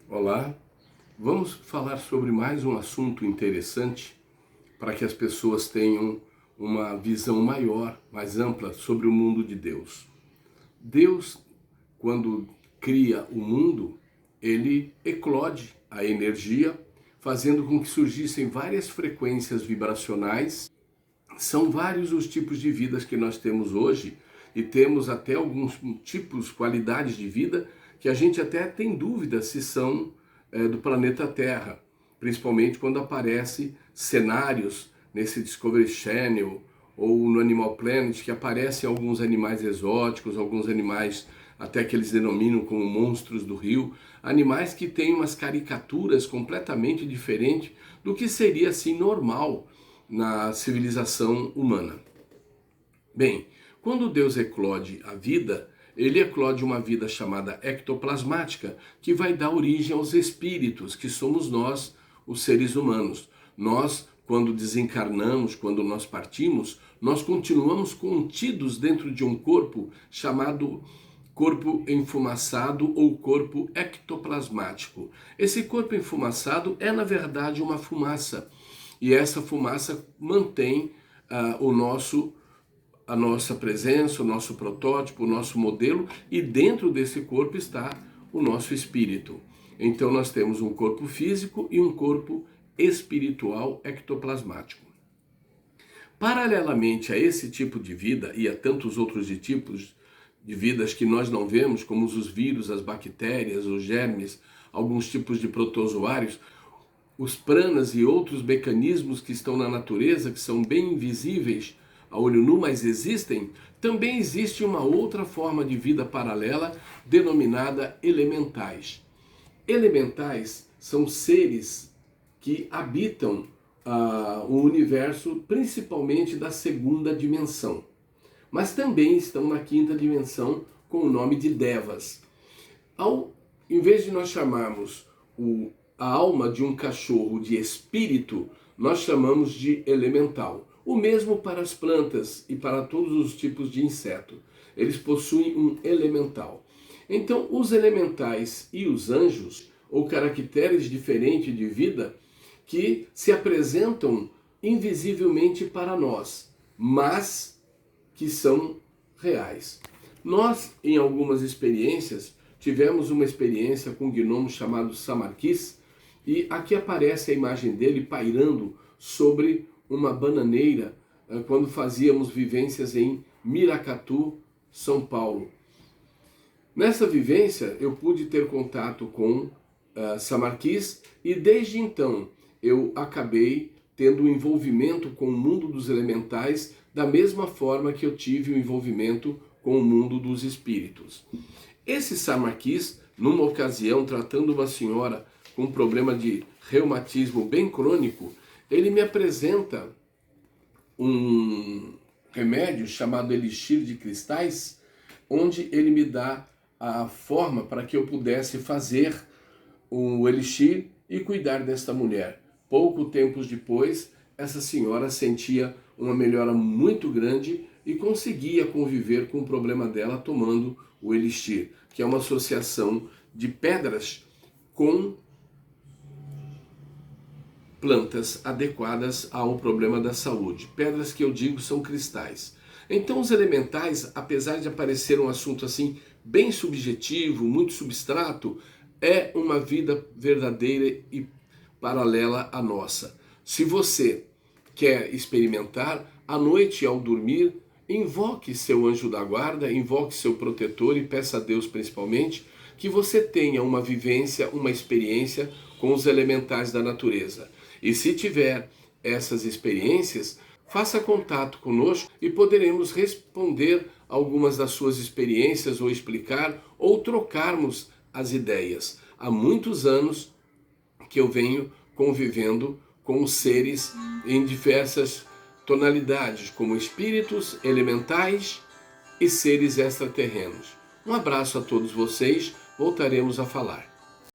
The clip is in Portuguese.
Olá, vamos falar sobre mais um assunto interessante para que as pessoas tenham uma visão maior, mais ampla sobre o mundo de Deus. Deus, quando cria o mundo, ele eclode a energia, fazendo com que surgissem várias frequências vibracionais. São vários os tipos de vidas que nós temos hoje e temos até alguns tipos, qualidades de vida que a gente até tem dúvida se são do planeta Terra, principalmente quando aparecem cenários nesse Discovery Channel ou no Animal Planet que aparecem alguns animais exóticos, alguns animais até que eles denominam como monstros do rio, animais que têm umas caricaturas completamente diferentes do que seria assim normal na civilização humana. Bem, quando Deus eclode a vida, ele eclode uma vida chamada ectoplasmática, que vai dar origem aos espíritos, que somos nós, os seres humanos. Nós, quando desencarnamos, quando nós partimos, nós continuamos contidos dentro de um corpo chamado corpo enfumaçado ou corpo ectoplasmático. Esse corpo enfumaçado é, na verdade, uma fumaça. E essa fumaça mantém a nossa presença, o nosso protótipo, o nosso modelo, e dentro desse corpo está o nosso espírito. Então nós temos um corpo físico e um corpo espiritual ectoplasmático. Paralelamente a esse tipo de vida e a tantos outros tipos de vidas que nós não vemos, como os vírus, as bactérias, os germes, alguns tipos de protozoários, os pranas e outros mecanismos que estão na natureza, que são bem invisíveis a olho nu, mas existem, também existe uma outra forma de vida paralela denominada elementais. Elementais são seres que habitam o universo, principalmente da segunda dimensão, mas também estão na quinta dimensão com o nome de devas. Em vez de nós chamarmos a alma de um cachorro de espírito, nós chamamos de elemental. O mesmo para as plantas e para todos os tipos de inseto. Eles possuem um elemental. Então, os elementais e os anjos, ou caracteres diferentes de vida, que se apresentam invisivelmente para nós, mas que são reais. Nós, em algumas experiências, tivemos uma experiência com um gnomo chamado Samarquis, e aqui aparece a imagem dele pairando sobre uma bananeira quando fazíamos vivências em Miracatu, São Paulo. Nessa vivência eu pude ter contato com Samarquis e desde então eu acabei tendo um envolvimento com o mundo dos elementais da mesma forma que eu tive o envolvimento com o mundo dos espíritos. Esse Samarquis, numa ocasião, tratando uma senhora com um problema de reumatismo bem crônico, ele me apresenta um remédio chamado elixir de cristais, onde ele me dá a forma para que eu pudesse fazer o elixir e cuidar desta mulher. Pouco tempo depois, essa senhora sentia uma melhora muito grande e conseguia conviver com o problema dela tomando o elixir, que é uma associação de pedras com plantas adequadas ao problema da saúde. Pedras que eu digo são cristais. Então os elementais, apesar de aparecer um assunto assim bem subjetivo, muito substrato, é uma vida verdadeira e paralela à nossa. Se você quer experimentar, à noite ao dormir, invoque seu anjo da guarda, invoque seu protetor e peça a Deus principalmente que você tenha uma vivência, uma experiência com os elementais da natureza. E se tiver essas experiências, faça contato conosco e poderemos responder algumas das suas experiências ou explicar ou trocarmos as ideias. Há muitos anos que eu venho convivendo com seres em diversas tonalidades, como espíritos, elementais e seres extraterrenos. Um abraço a todos vocês, voltaremos a falar.